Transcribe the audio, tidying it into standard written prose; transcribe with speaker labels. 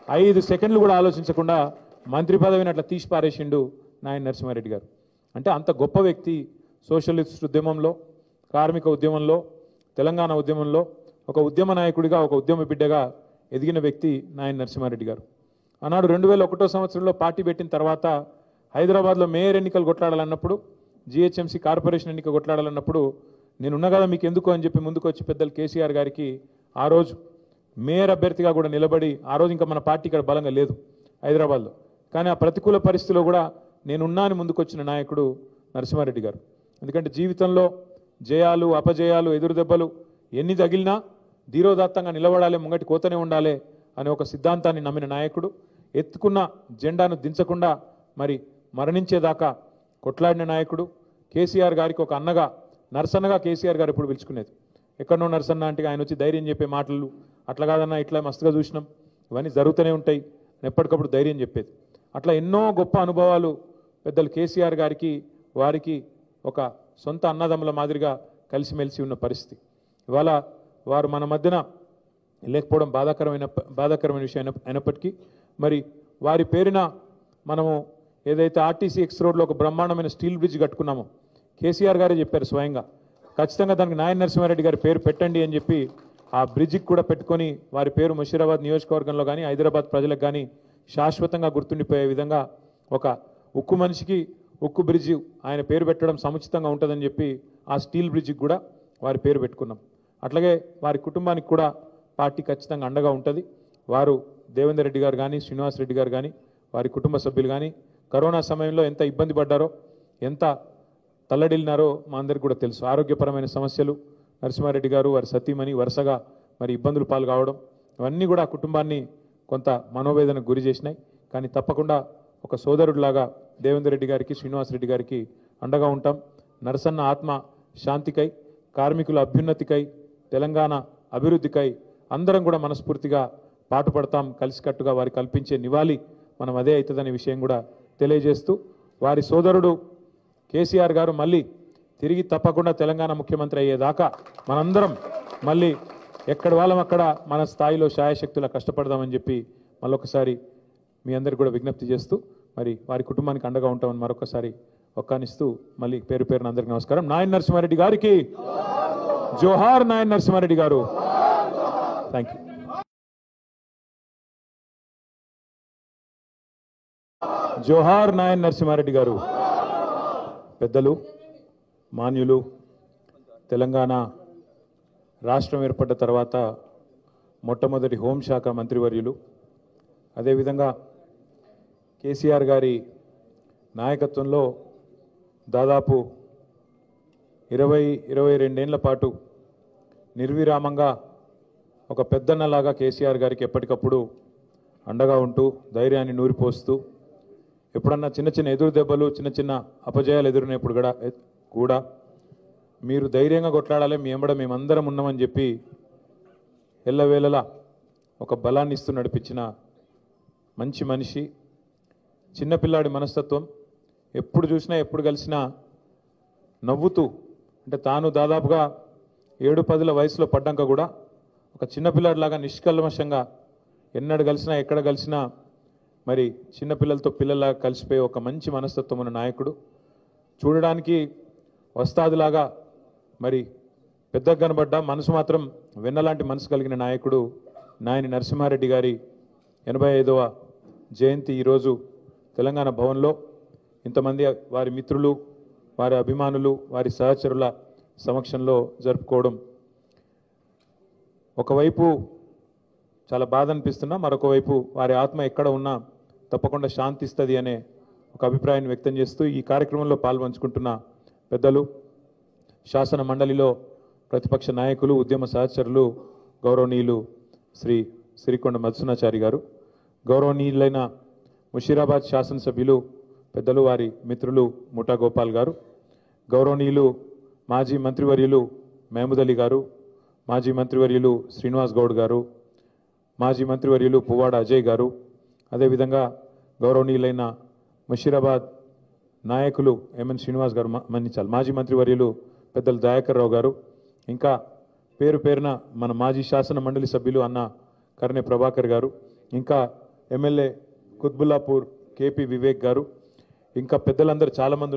Speaker 1: 5 సెకండ్లు కూడా ఆలోచించకుండా మంత్రి పదవిని అట్లా తీసి పారేసిండు నాయన నరసింహారెడ్డి గారు. అంటే అంత గొప్ప వ్యక్తి. సోషలిస్ట్ ఉద్యమంలో, కార్మిక ఉద్యమంలో, తెలంగాణ ఉద్యమంలో ఒక ఉద్యమ నాయకుడిగా, ఒక ఉద్యమ బిడ్డగా ఎదిగిన వ్యక్తి నాయన నరసింహారెడ్డి గారు. ఆనాడు 2001 సంవత్సరంలో పార్టీ పెట్టిన తర్వాత హైదరాబాద్లో మేయర్ ఎన్నికలు కొట్లాడాలన్నప్పుడు, జిహెచ్ఎంసీ కార్పొరేషన్ ఎన్నిక కొట్లాడాలన్నప్పుడు నేనున్నా కదా మీకు ఎందుకు అని చెప్పి ముందుకు వచ్చి పెద్దలు కేసీఆర్ గారికి ఆ రోజు మేయర్ అభ్యర్థిగా కూడా నిలబడి, ఆ రోజు ఇంకా మన పార్టీ ఇక్కడ బలంగా లేదు హైదరాబాద్లో, కానీ ఆ ప్రతికూల పరిస్థితిలో కూడా నేనున్నాను ముందుకొచ్చిన నాయకుడు నరసింహారెడ్డి గారు. ఎందుకంటే జీవితంలో జయాలు, అపజయాలు, ఎదురు దెబ్బలు ఎన్ని తగిలినా ధీరోదాత్తంగా నిలబడాలి, ముంగటి కోతనే ఉండాలి అనే ఒక సిద్ధాంతాన్ని నమ్మిన నాయకుడు. ఎత్తుకున్న జెండాను దించకుండా మరి మరణించేదాకా కొట్లాడిన నాయకుడు. కేసీఆర్ గారికి ఒక అన్నగా, నరసన్నగా కేసీఆర్ గారు ఎప్పుడు పిలుచుకునేది. ఎక్కడనో నరసన్న అంటే ఆయన వచ్చి ధైర్యం చెప్పే మాటలు, అట్లా కాదన్నా ఇట్లా మస్తుగా చూసినాం, ఇవన్నీ జరుగుతూనే ఉంటాయి, ఎప్పటికప్పుడు ధైర్యం చెప్పేది. అట్లా ఎన్నో గొప్ప అనుభవాలు పెద్దలు కేసీఆర్ గారికి, వారికి ఒక సొంత అన్నదమ్ముల మాదిరిగా కలిసిమెలిసి ఉన్న పరిస్థితి. ఇవాళ వారు మన మధ్యన లేకపోవడం బాధాకరమైన విషయం అయినప్పటికీ మరి వారి పేరున మనము ఏదైతే ఆర్టీసీ ఎక్స్ రోడ్లో ఒక బ్రహ్మాండమైన స్టీల్ బ్రిడ్జ్ కట్టుకున్నామో కేసీఆర్ గారే చెప్పారు స్వయంగా, ఖచ్చితంగా దానికి నాయన నరసింహారెడ్డి గారి పేరు పెట్టండి అని చెప్పి ఆ బ్రిడ్జికి కూడా పెట్టుకొని వారి పేరు ముషీరాబాద్ నియోజకవర్గంలో కానీ హైదరాబాద్ ప్రజలకు కానీ శాశ్వతంగా గుర్తుండిపోయే విధంగా ఒక ఉక్కు మనిషికి ఉక్కు బ్రిడ్జి ఆయన పేరు పెట్టడం సముచితంగా ఉంటుందని చెప్పి ఆ స్టీల్ బ్రిడ్జికి కూడా వారి పేరు పెట్టుకున్నాం. అట్లాగే వారి కుటుంబానికి కూడా పార్టీ ఖచ్చితంగా అండగా ఉంటుంది. వారు దేవేందర్ రెడ్డి గారు కానీ, శ్రీనివాస్ రెడ్డి గారు కానీ, వారి కుటుంబ సభ్యులు కానీ కరోనా సమయంలో ఎంత ఇబ్బంది పడ్డారో, ఎంత తల్లడిల్లినారో మా అందరికీ కూడా తెలుసు. ఆరోగ్యపరమైన సమస్యలు, నరసింహారెడ్డి గారు వారి సతీమణి వరుసగా మరి ఇబ్బందులు పాలు కావడం, ఇవన్నీ కూడా ఆ కుటుంబాన్ని కొంత మనోవేదనకు గురి చేసినాయి. కానీ తప్పకుండా ఒక సోదరుడిలాగా దేవేందర్ రెడ్డి గారికి, శ్రీనివాస్ రెడ్డి గారికి అండగా ఉంటాం. నరసన్న ఆత్మ శాంతికై, కార్మికుల అభ్యున్నతికై, తెలంగాణ అభివృద్ధికై అందరం కూడా మనస్ఫూర్తిగా పాటుపడతాం. కలిసికట్టుగా వారి కల్పించే నివాళి మనం అదే అవుతుందనే విషయం కూడా తెలియజేస్తూ, వారి సోదరుడు కేసీఆర్ గారు మళ్ళీ తిరిగి తప్పకుండా తెలంగాణ ముఖ్యమంత్రి అయ్యేదాకా మనందరం మళ్ళీ ఎక్కడి వాళ్ళం అక్కడ మన స్థాయిలో శాయశక్తులా కష్టపడదామని చెప్పి మళ్ళొకసారి మీ అందరికి కూడా విజ్ఞప్తి చేస్తూ మరి వారి కుటుంబానికి అండగా ఉంటామని మరొకసారి ఒక్కానిస్తూ మళ్ళీ పేరు పేరున అందరికీ నమస్కారం. నాయన నరసింహారెడ్డి గారికి జోహార్. నాయన నరసింహారెడ్డి గారు. Thank you. జోహార్ నాయన నరసింహారెడ్డి గారు. పెద్దలు, మాన్యులు, తెలంగాణ రాష్ట్రం ఏర్పడ్డ తర్వాత మొట్టమొదటి హోంశాఖ మంత్రివర్యులు, అదేవిధంగా కేసీఆర్ గారి నాయకత్వంలో దాదాపు 22 ఏళ్ల పాటు నిర్విరామంగా ఒక పెద్దన్నలాగా కేసీఆర్ గారికి ఎప్పటికప్పుడు అండగా ఉంటూ ధైర్యాన్ని నూరిపోస్తూ, ఎప్పుడన్నా చిన్న చిన్న ఎదురు దెబ్బలు, చిన్న చిన్న అపజయాలు ఎదురున్నప్పుడు కూడా మీరు ధైర్యంగా కొట్లాడాలి, మీ ఎంబడ మేమందరం ఉన్నామని చెప్పి ఎల్లవేళలా ఒక బలాన్ని ఇస్తూ నడిపించిన మంచి మనిషి. చిన్నపిల్లాడి మనస్తత్వం, ఎప్పుడు చూసినా ఎప్పుడు కలిసినా నవ్వుతూ, అంటే తాను దాదాపుగా 7-10 వయసులో పడ్డాక కూడా ఒక చిన్నపిల్లాడిలాగా నిష్కల్మషంగా ఎన్నడు కలిసినా ఎక్కడ కలిసినా మరి చిన్నపిల్లలతో పిల్లలాగా కలిసిపోయే ఒక మంచి మనస్తత్వం ఉన్న నాయకుడు. చూడడానికి వస్తాదులాగా మరి పెద్దగా కనబడ్డా మనసు మాత్రం వెన్నలాంటి మనసు కలిగిన నాయకుడు నాయని నరసింహారెడ్డి గారి 85వ జయంతి ఈరోజు తెలంగాణ భవన్లో ఇంతమంది వారి మిత్రులు, వారి అభిమానులు, వారి సహచరుల సమక్షంలో జరుపుకోవడం ఒకవైపు చాలా బాధ అనిపిస్తున్నా, మరొక వైపు వారి ఆత్మ ఎక్కడ ఉన్నా తప్పకుండా శాంతిస్తుంది అనే ఒక అభిప్రాయాన్ని వ్యక్తం చేస్తూ ఈ కార్యక్రమంలో పాల్పంచుకుంటున్న పెద్దలు, శాసన మండలిలో ప్రతిపక్ష నాయకులు, ఉద్యమ సహచరులు, గౌరవనీయులు శ్రీ సిరికొండ మధుసూనాచారి గారు, గౌరవనీయులైన ముషీరాబాద్ శాసనసభ్యులు పెద్దలు వారి మిత్రులు ముఠా గోపాల్ గారు, గౌరవనీయులు మాజీ మంత్రివర్యులు మహమూద్ అలీ గారు, మాజీ మంత్రివర్యులు శ్రీనివాస్ గౌడ్ గారు, మాజీ మంత్రివర్యులు పువ్వాడ అజయ్ గారు, అదేవిధంగా గౌరవనీయులైన ముషీరాబాద్ నాయకులు ఎంఎన్ శ్రీనివాస్ గారు, మన్నించాలి, మాజీ మంత్రివర్యులు పెద్దలు దయాకర్ రావు గారు, ఇంకా పేరు పేరున మన మాజీ శాసన మండలి సభ్యులు అన్న కర్ణె ప్రభాకర్ గారు, ఇంకా ఎమ్మెల్యే కుత్బుల్లాపూర్ కేపీ వివేక్ గారు, ఇంకా పెద్దలందరూ చాలామంది